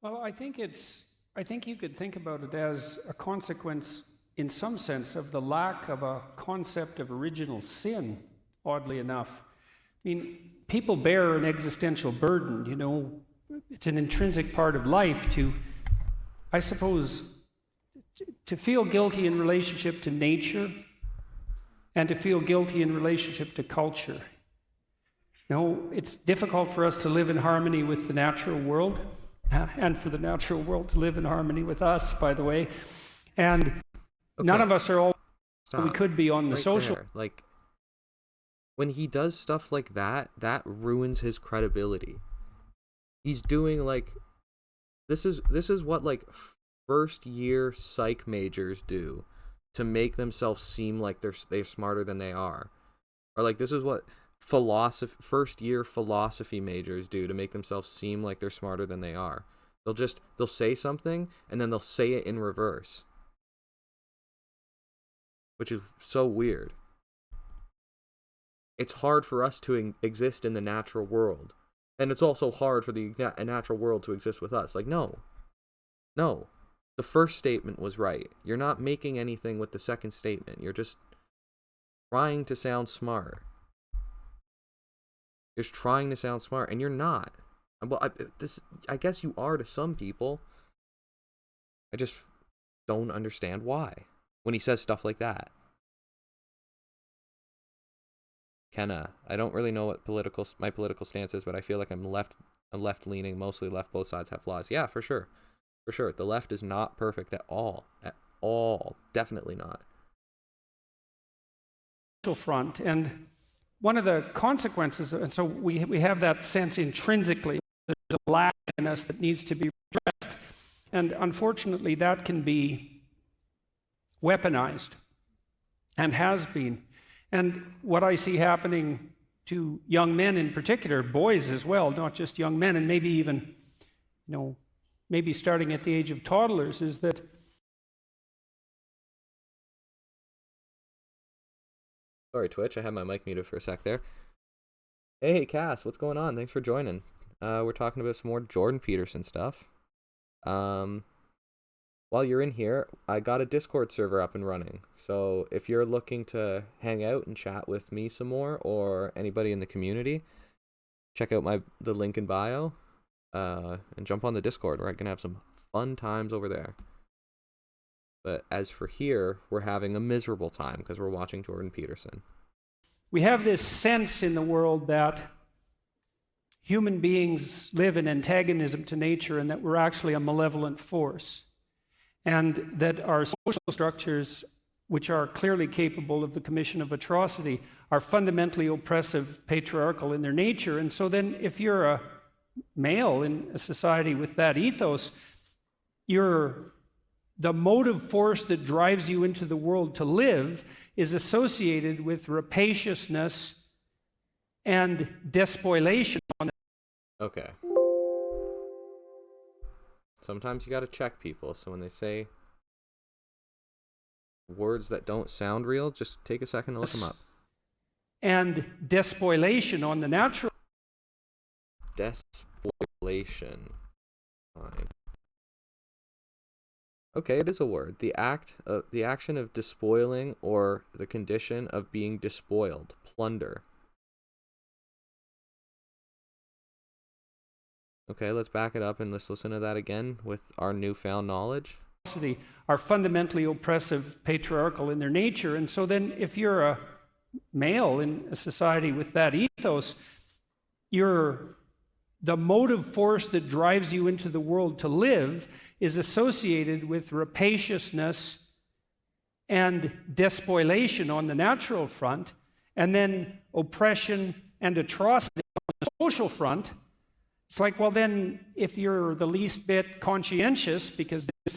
Well, I think you could think about it as a consequence, in some sense, of the lack of a concept of original sin, oddly enough. I mean, people bear an existential burden, you know. It's an intrinsic part of life to, I suppose, to feel guilty in relationship to nature and to feel guilty in relationship to culture. No, it's difficult for us to live in harmony with the natural world, and for the natural world to live in harmony with us, by the way. And none of us are all we could be on the social. There. Like, when he does stuff like that, that ruins his credibility. He's doing like, this is what like first year psych majors do to make themselves seem like they're smarter than they are, or like this is what first year philosophy majors do to make themselves seem like they're smarter than they are. They'll say something and then they'll say it in reverse, which is so weird. It's hard for us to exist in the natural world, and it's also hard for the natural world to exist with us. Like, no, the first statement was right. You're not making anything with the second statement. You're just trying to sound smart. You're just trying to sound smart, and you're not. Well, I guess you are to some people. I just don't understand why when he says stuff like that. Kenna, I don't really know what my political stance is, but I feel like I'm left leaning, mostly left. Both sides have flaws. Yeah, for sure. The left is not perfect at all. Definitely not. Front, and one of the consequences, and so we have that sense intrinsically, there's a lack in us that needs to be addressed, and unfortunately that can be weaponized, and has been. And what I see happening to young men in particular, boys as well, not just young men, and maybe even, maybe starting at the age of toddlers, is that sorry, Twitch, I had my mic muted for a sec there. Hey, Cass, what's going on? Thanks for joining. We're talking about some more Jordan Peterson stuff. While you're in here, I got a Discord server up and running. So if you're looking to hang out and chat with me some more, or anybody in the community, check out the link in bio, and jump on the Discord where I can have some fun times over there. But as for here, we're having a miserable time because we're watching Jordan Peterson. We have this sense in the world that human beings live in antagonism to nature and that we're actually a malevolent force. And that our social structures, which are clearly capable of the commission of atrocity, are fundamentally oppressive, patriarchal in their nature. And so then if you're a male in a society with that ethos, the motive force that drives you into the world to live is associated with rapaciousness and despoilation. Okay. Sometimes you gotta check people, so when they say words that don't sound real, just take a second to look them up. And despoilation on the natural. Despoilation. Fine. Okay, it is a word. The action of despoiling, or the condition of being despoiled, plunder. Okay, let's back it up and let's listen to that again with our newfound knowledge. Are fundamentally oppressive, patriarchal in their nature. And so then if you're a male in a society with that ethos, the motive force that drives you into the world to live is associated with rapaciousness and despoilation on the natural front, and then oppression and atrocity on the social front. It's like, well, then, if you're the least bit conscientious, because I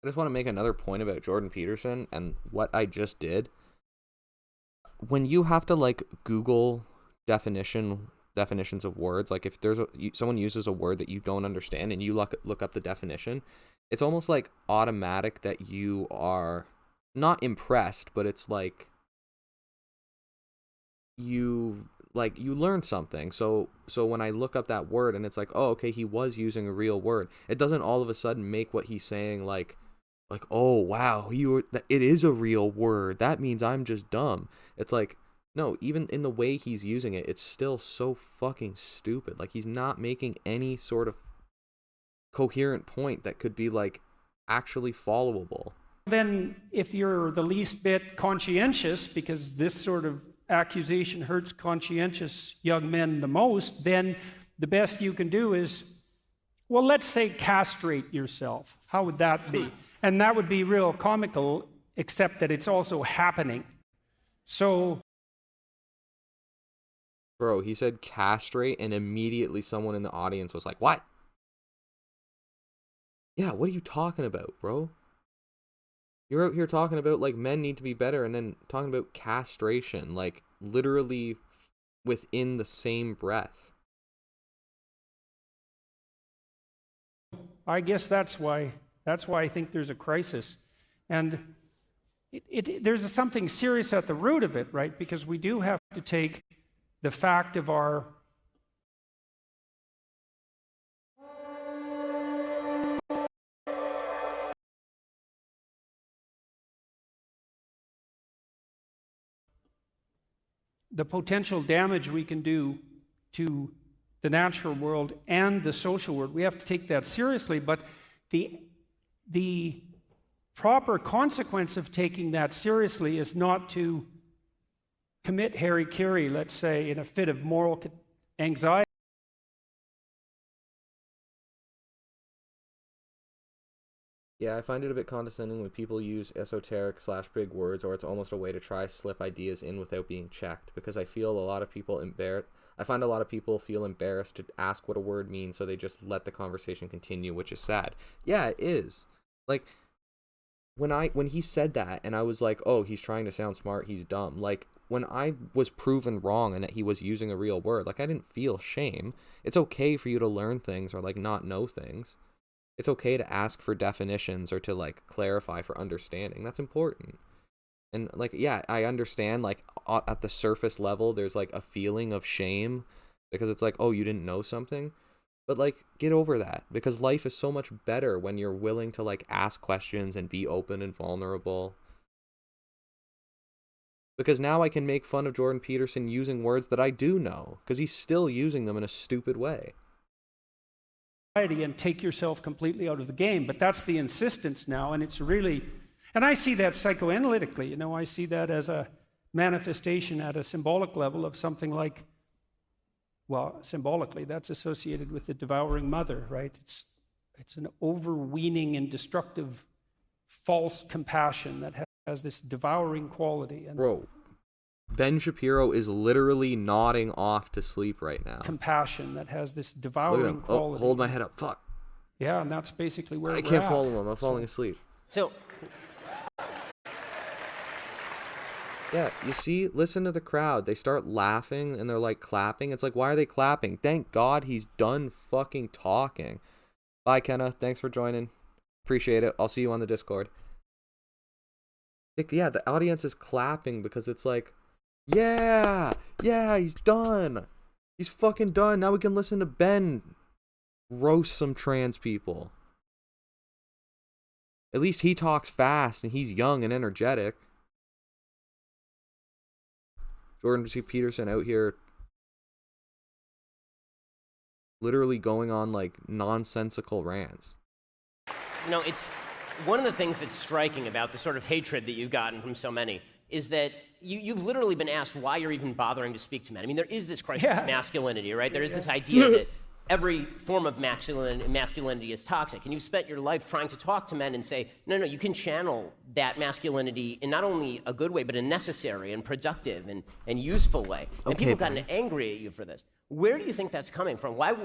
just want to make another point about Jordan Peterson and what I just did. When you have to Google definitions of words, like if someone uses a word that you don't understand and you look up the definition, it's almost like automatic that you are not impressed, but it's like you like you learn something. So when I look up that word and it's like, oh, okay, he was using a real word, it doesn't all of a sudden make what he's saying like oh wow, it is a real word, that means I'm just dumb. It's like, no, even in the way he's using it, it's still so fucking stupid. Like, he's not making any sort of coherent point that could be like actually followable. Then if you're the least bit conscientious, because this sort of accusation hurts conscientious young men the most, then the best you can do is, well, let's say castrate yourself. How would that be? And that would be real comical, except that it's also happening. So, bro, he said castrate, and immediately someone in the audience was like, what? Yeah, what are you talking about, bro? You're out here talking about, like, men need to be better, and then talking about castration, like, literally within the same breath. I guess that's why I think there's a crisis. And there's something serious at the root of it, right? Because we do have to take the fact of our the potential damage we can do to the natural world and the social world. We have to take that seriously, but the proper consequence of taking that seriously is not to commit hara-kiri, let's say, in a fit of moral anxiety. Yeah, I find it a bit condescending when people use esoteric/big words, or it's almost a way to try slip ideas in without being checked, because I feel a lot of people I find a lot of people feel embarrassed to ask what a word means, so they just let the conversation continue, which is sad. Yeah, it is. Like, when he said that, and I was like, oh, he's trying to sound smart, he's dumb. Like, when I was proven wrong and that he was using a real word, like, I didn't feel shame. It's okay for you to learn things or, like, not know things. It's okay to ask for definitions or to, like, clarify for understanding. That's important. And, like, yeah, I understand, like, at the surface level, there's, like, a feeling of shame because it's like, oh, you didn't know something. But, like, get over that, because life is so much better when you're willing to, like, ask questions and be open and vulnerable. Because now I can make fun of Jordan Peterson using words that I do know, because he's still using them in a stupid way. And take yourself completely out of the game. But that's the insistence now, and it's really, and I see that psychoanalytically, you know, I see that as a manifestation at a symbolic level of something like, well, symbolically, that's associated with the devouring mother, right? It's an overweening and destructive false compassion that has this devouring quality. And bro, Ben Shapiro is literally nodding off to sleep right now. Compassion that has this devouring quality. Oh, hold my head up. Fuck. Yeah, and that's basically where I can't follow him. I'm falling asleep. So, yeah, you see, listen to the crowd. They start laughing and they're like clapping. It's like, why are they clapping? Thank God he's done fucking talking. Bye, Kenna. Thanks for joining. Appreciate it. I'll see you on the Discord. Like, yeah, the audience is clapping because it's like, yeah, he's done. He's fucking done. Now we can listen to Ben roast some trans people. At least he talks fast and he's young and energetic. Jordan C. Peterson out here literally going on like nonsensical rants. you know, it's one of the things that's striking about the sort of hatred that you've gotten from so many is that you've literally been asked why you're even bothering to speak to men. I mean, there is this crisis of masculinity, right? There is this idea that every form of masculinity is toxic, and you've spent your life trying to talk to men and say, no, you can channel that masculinity in not only a good way, but a necessary and productive and useful way. And people have gotten angry at you for this. Where do you think that's coming from? Why?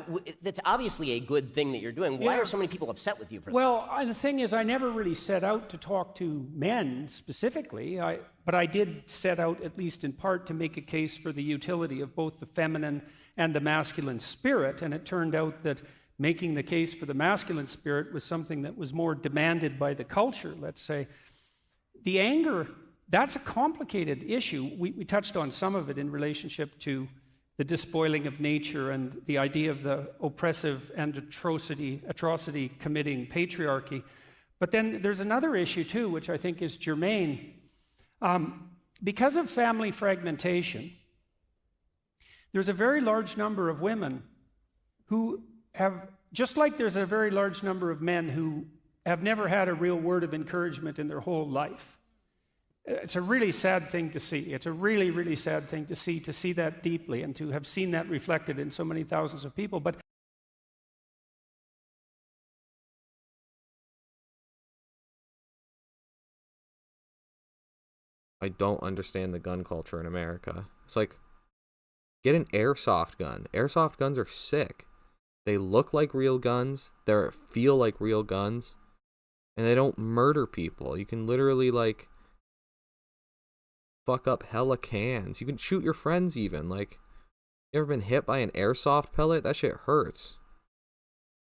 That's obviously a good thing that you're doing. Why are so many people upset with you for that? Well, the thing is, I never really set out to talk to men specifically, but I did set out, at least in part, to make a case for the utility of both the feminine and the masculine spirit, and it turned out that making the case for the masculine spirit was something that was more demanded by the culture, let's say. The anger, that's a complicated issue. We touched on some of it in relationship to the despoiling of nature and the idea of the oppressive and atrocity committing patriarchy. But then there's another issue too, which I think is germane. Because of family fragmentation, there's a very large number of women who have, just like there's a very large number of men who have never had a real word of encouragement in their whole life. It's a really sad thing to see. It's a really, really sad thing to see that deeply and to have seen that reflected in so many thousands of people. But I don't understand the gun culture in America. It's like, get an airsoft gun. Airsoft guns are sick. They look like real guns. They feel like real guns. And they don't murder people. You can literally, like, fuck up hella cans. You can shoot your friends even. Like, you ever been hit by an airsoft pellet? That shit hurts.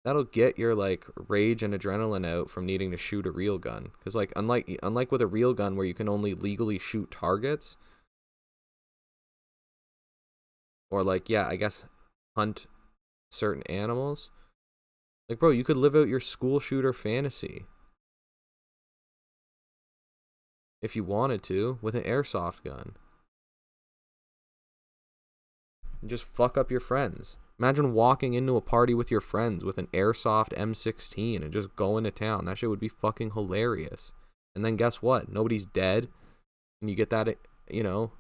That'll get your, like, rage and adrenaline out from needing to shoot a real gun. Because, like, unlike with a real gun where you can only legally shoot targets, or, like, yeah, I guess hunt certain animals. Like, bro, you could live out your school shooter fantasy if you wanted to with an airsoft gun. And just fuck up your friends. Imagine walking into a party with your friends with an airsoft M16 and just going to town. That shit would be fucking hilarious. And then guess what? Nobody's dead. And you get that, you know,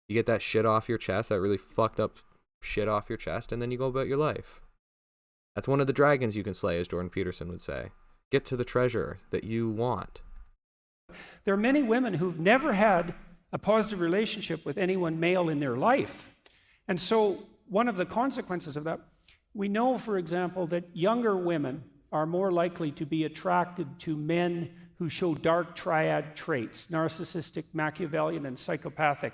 you get that shit off your chest, that really fucked up shit off your chest, and then you go about your life. That's one of the dragons you can slay, as Jordan Peterson would say. Get to the treasure that you want. there are many women who've never had a positive relationship with anyone male in their life. And so one of the consequences of that, we know, for example, that younger women are more likely to be attracted to men who show dark triad traits, narcissistic, Machiavellian, and psychopathic.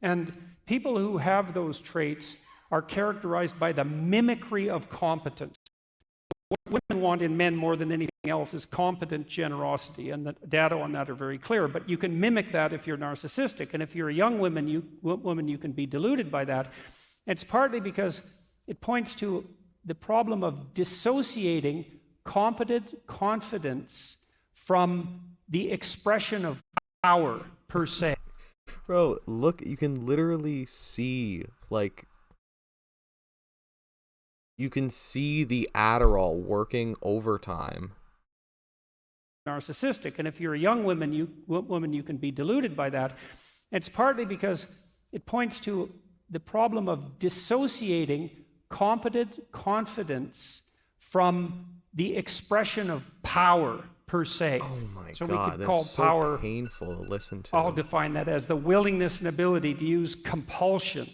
And people who have those traits are characterized by the mimicry of competence. What women want in men more than anything else is competent generosity, and the data on that are very clear. But you can mimic that if you're narcissistic, and if you're a young woman, you can be deluded by that. It's partly because it points to the problem of dissociating competent confidence from the expression of power per se. Bro, look, you can literally see, like, you can see the Adderall working overtime. Narcissistic, and if you're a young woman, you can be deluded by that. It's partly because it points to the problem of dissociating competent confidence from the expression of power per se. Oh my so God, we could that's call so power, painful to listen to. I'll define that as the willingness and ability to use compulsion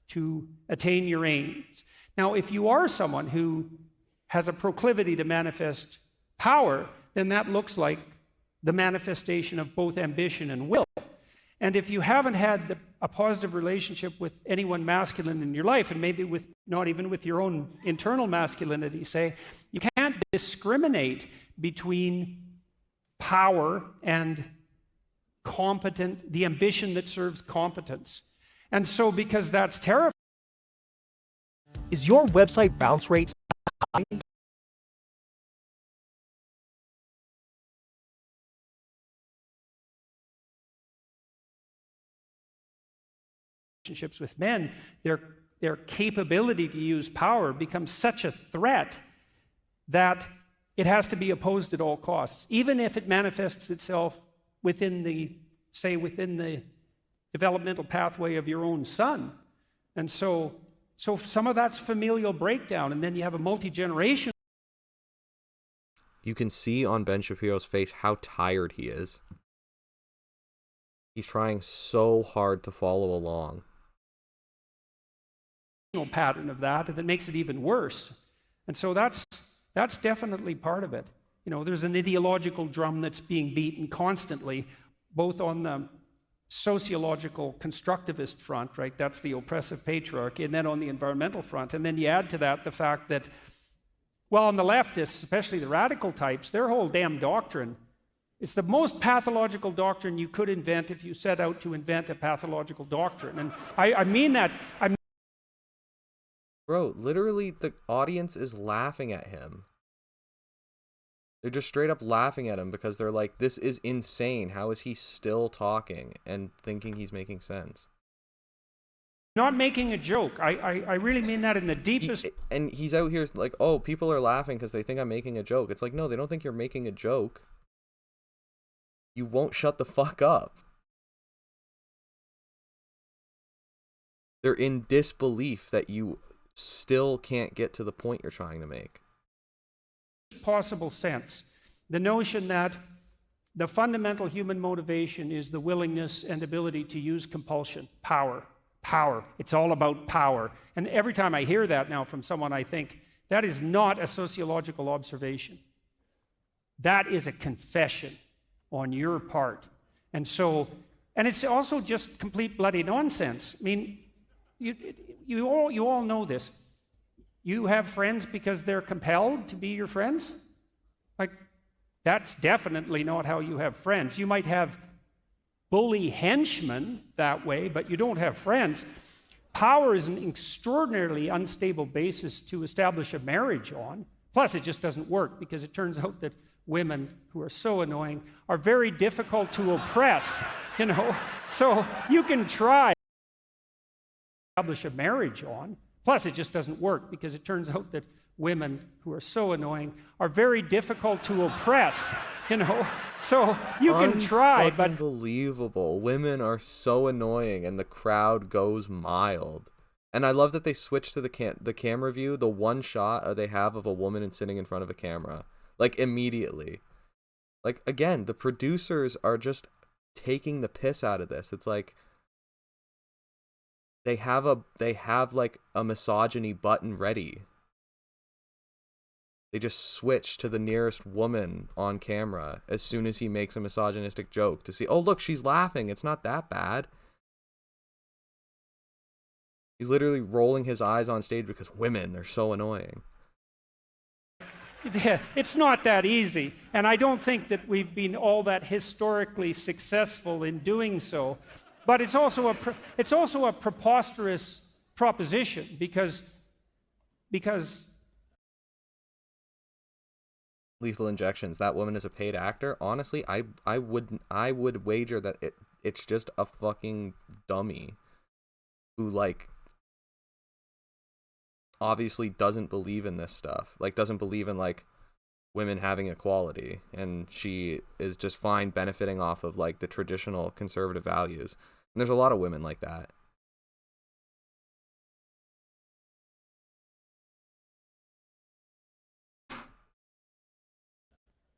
to attain your aims. Now, if you are someone who has a proclivity to manifest power, then that looks like the manifestation of both ambition and will. And if you haven't had a positive relationship with anyone masculine in your life, and maybe with not even with your own internal masculinity, say, you can't discriminate between power and the ambition that serves competence. And so because that's terrifying. Is your website bounce rate high? Relationships with men, their capability to use power becomes such a threat that it has to be opposed at all costs, even if it manifests itself within the developmental pathway of your own son. And so some of that's familial breakdown, and then you have a multi-generation. You can see on Ben Shapiro's face how tired he is. He's trying so hard to follow along. Pattern of that, and that makes it even worse. And so that's definitely part of it. You know, there's an ideological drum that's being beaten constantly, both on the sociological constructivist front, right? That's the oppressive patriarchy, and then on the environmental front. And then you add to that the fact that, well, on the leftists, especially the radical types, their whole damn doctrine It's the most pathological doctrine you could invent if you set out to invent a pathological doctrine. And I mean that. Bro, literally the audience is laughing at him. They're just straight up laughing at him because they're like, this is insane. How is he still talking and thinking he's making sense? Not making a joke. I really mean that in the deepest... And he's out here like, oh, people are laughing because they think I'm making a joke. It's like, no, they don't think you're making a joke. You won't shut the fuck up. They're in disbelief that you still can't get to the point you're trying to make. Possible sense. The notion that the fundamental human motivation is the willingness and ability to use compulsion, power. Power. It's all about power. And every time I hear that now from someone, I think, that is not a sociological observation. That is a confession on your part. And it's also just complete bloody nonsense. I mean, you all know this. You have friends because they're compelled to be your friends? Like, that's definitely not how you have friends. You might have bully henchmen that way, but you don't have friends. Power is an extraordinarily unstable basis to establish a marriage on. Plus, it just doesn't work because it turns out that women who are so annoying are very difficult to oppress, you know. So you can try to establish a marriage on. Plus, it just doesn't work because it turns out that women who are so annoying are very difficult to oppress, you know. So you can try, but... Unbelievable. Women are so annoying and the crowd goes mild. And I love that they switch to the camera view, the one shot they have of a woman sitting in front of a camera. Like, immediately. Like, again, the producers are just taking the piss out of this. It's like... They have like a misogyny button ready. They just switch to the nearest woman on camera as soon as he makes a misogynistic joke to see, oh look, she's laughing. It's not that bad. He's literally rolling his eyes on stage because women, they're so annoying. Yeah, it's not that easy. And I don't think that we've been all that historically successful in doing so. But it's also a preposterous proposition because Lethal Injections, that woman is a paid actor. Honestly, I would wager that it's just a fucking dummy who like obviously doesn't believe in this stuff. Like doesn't believe in like women having equality, and she is just fine benefiting off of like the traditional conservative values. And there's a lot of women like that.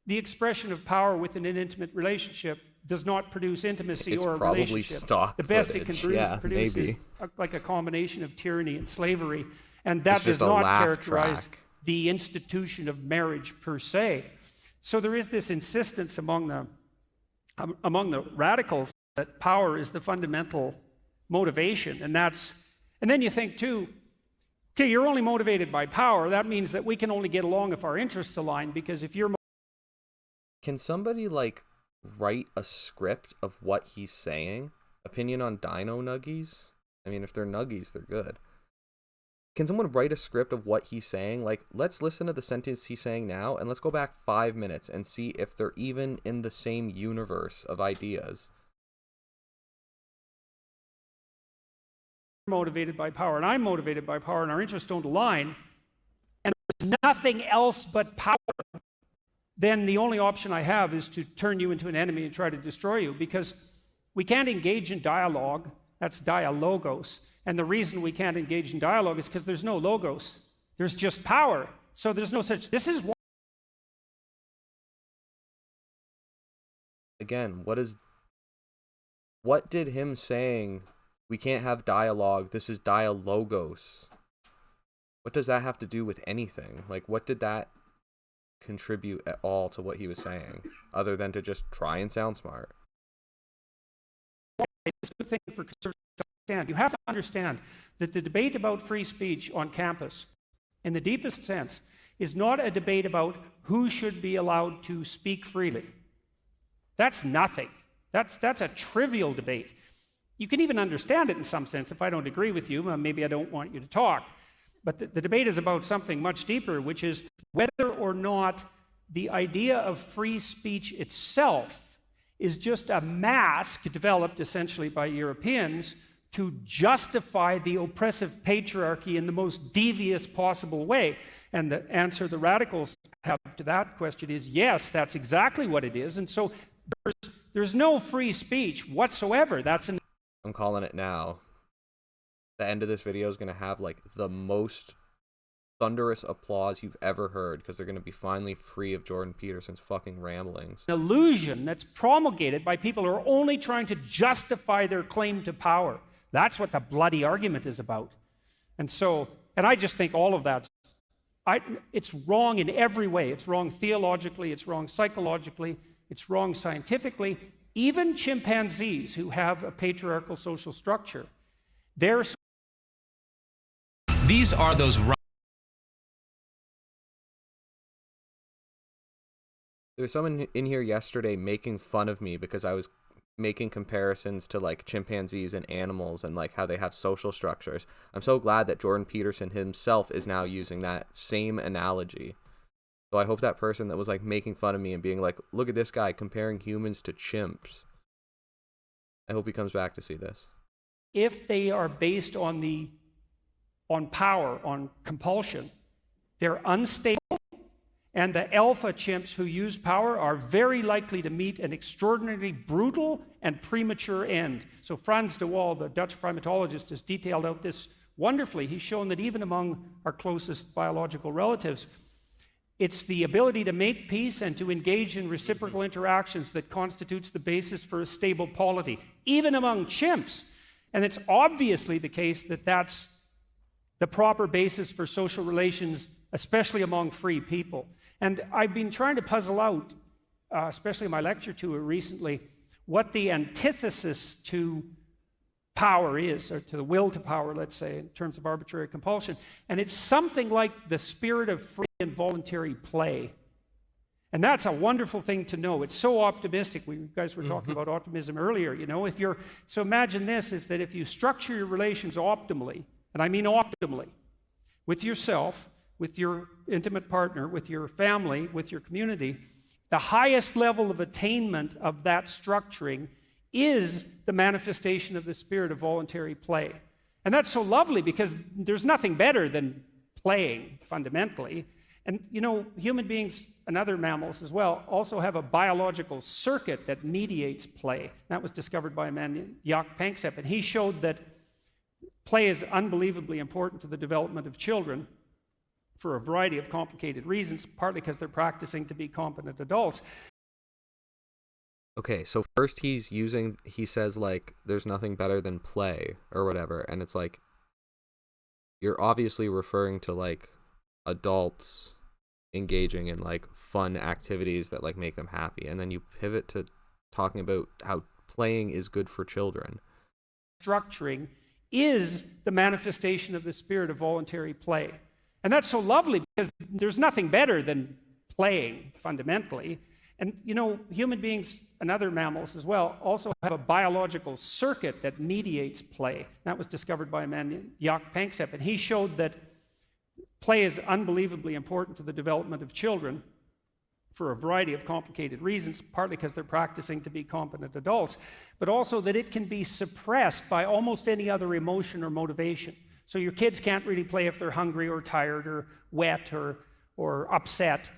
the expression of power within an intimate relationship does not produce intimacy or a probably relationship. Stock the best footage. it can produce is like a combination of tyranny and slavery, and that does not characterize the institution of marriage per se. So there is this insistence among the radicals that power is the fundamental motivation, and then you think too, okay, you're only motivated by power. That means that we can only get along if our interests align, because if you're... Can somebody, like, write a script of what he's saying? Opinion on dino nuggies? I mean, if they're nuggies, they're good. Can someone write a script of what he's saying? Like, let's listen to the sentence he's saying now, and let's go back 5 minutes and see if they're even in the same universe of ideas. Motivated by power, and I'm motivated by power, and our interests don't align, and there's nothing else but power, then the only option I have is to turn you into an enemy and try to destroy you, because we can't engage in dialogue. That's dialogos. And the reason we can't engage in dialogue is because there's no logos. There's just power. So there's no such... This is what... Again, what did him saying, we can't have dialogue, this is dialogos, what does that have to do with anything? Like, what did that contribute at all to what he was saying, other than to just try and sound smart? It's a good thing for conservatives to understand. You have to understand that the debate about free speech on campus, in the deepest sense, is not a debate about who should be allowed to speak freely. That's nothing. That's a trivial debate. You can even understand it in some sense. If I don't agree with you, maybe I don't want you to talk. But the debate is about something much deeper, which is whether or not the idea of free speech itself is just a mask developed essentially by Europeans to justify the oppressive patriarchy in the most devious possible way. And the answer the radicals have to that question is yes, that's exactly what it is. And so there's no free speech whatsoever. I'm calling it now. The end of this video is going to have like the most thunderous applause you've ever heard, because they're going to be finally free of Jordan Peterson's fucking ramblings. An illusion that's promulgated by people who are only trying to justify their claim to power. That's what the bloody argument is about. And I just think all of that, it's wrong in every way. It's wrong theologically, it's wrong psychologically, it's wrong scientifically. Even chimpanzees who have a patriarchal social structure, these are those. There was someone in here yesterday making fun of me because I was making comparisons to like chimpanzees and animals and like how they have social structures. I'm so glad that Jordan Peterson himself is now using that same analogy. So I hope that person that was like making fun of me and being like, look at this guy comparing humans to chimps, I hope he comes back to see this. If they are based on power, on compulsion, they're unstable. And the alpha chimps who use power are very likely to meet an extraordinarily brutal and premature end. So Frans de Waal, the Dutch primatologist, has detailed out this wonderfully. He's shown that even among our closest biological relatives, it's the ability to make peace and to engage in reciprocal interactions that constitutes the basis for a stable polity, even among chimps. And it's obviously the case that that's the proper basis for social relations, especially among free people. And I've been trying to puzzle out, especially in my lecture tour recently, what the antithesis to power is, or to the will to power, let's say, in terms of arbitrary compulsion. And it's something like the spirit of free and voluntary play. And that's a wonderful thing to know. It's so optimistic. You guys were talking about optimism earlier, you know. So imagine this, is that if you structure your relations optimally, and I mean optimally, with yourself, with your intimate partner, with your family, with your community, the highest level of attainment of that structuring is the manifestation of the spirit of voluntary play. And that's so lovely because there's nothing better than playing, fundamentally. And, you know, human beings and other mammals as well also have a biological circuit that mediates play. That was discovered by a man named Jaak Panksepp, and he showed that play is unbelievably important to the development of children for a variety of complicated reasons, partly because they're practicing to be competent adults. Okay, so first he says like, there's nothing better than play or whatever, and it's like, you're obviously referring to like adults engaging in like fun activities that like make them happy, and then you pivot to talking about how playing is good for children. Structuring is the manifestation of the spirit of voluntary play. And that's so lovely because there's nothing better than playing, fundamentally. And, you know, human beings and other mammals as well also have a biological circuit that mediates play. That was discovered by a man named Jaak Panksepp, and he showed that play is unbelievably important to the development of children for a variety of complicated reasons, partly because they're practicing to be competent adults, but also that it can be suppressed by almost any other emotion or motivation. So your kids can't really play if they're hungry or tired or wet or upset.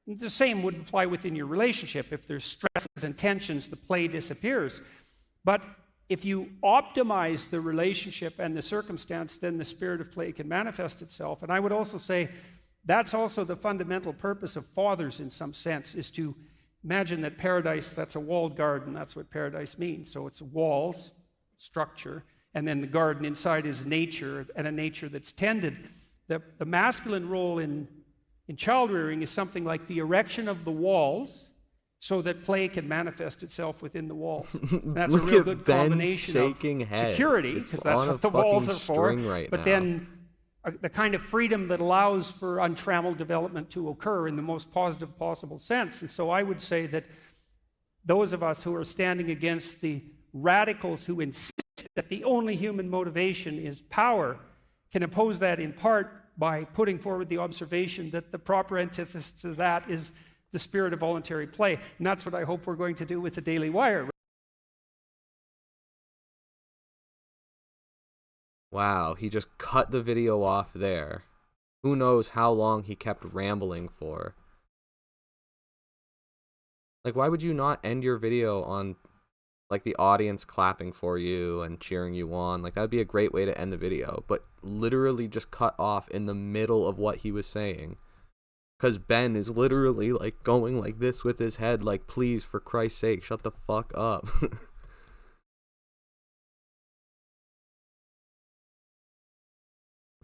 The same would apply within your relationship. If there's stresses and tensions, the play disappears. But if you optimize the relationship and the circumstance, then the spirit of play can manifest itself. And I would also say that's also the fundamental purpose of fathers in some sense, is to imagine that paradise, that's a walled garden. That's what paradise means. So it's walls, structure, and then the garden inside is nature, and a nature that's tended. The masculine role in child rearing is something like the erection of the walls so that play can manifest itself within the walls. And that's a real good combination of security, because that's what the walls are for, but then the kind of freedom that allows for untrammeled development to occur in the most positive possible sense. And so I would say that those of us who are standing against the radicals who insist that the only human motivation is power can oppose that in part by putting forward the observation that the proper antithesis to that is the spirit of voluntary play. And that's what I hope we're going to do with the Daily Wire. Wow, he just cut the video off there. Who knows how long he kept rambling for. Like, why would you not end your video on, like, the audience clapping for you and cheering you on? Like, that would be a great way to end the video. But literally just cut off in the middle of what he was saying. Because Ben is literally, like, going like this with his head, like, please, for Christ's sake, shut the fuck up.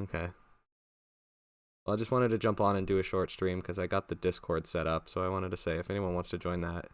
Okay. Well, I just wanted to jump on and do a short stream because I got the Discord set up, so I wanted to say if anyone wants to join that,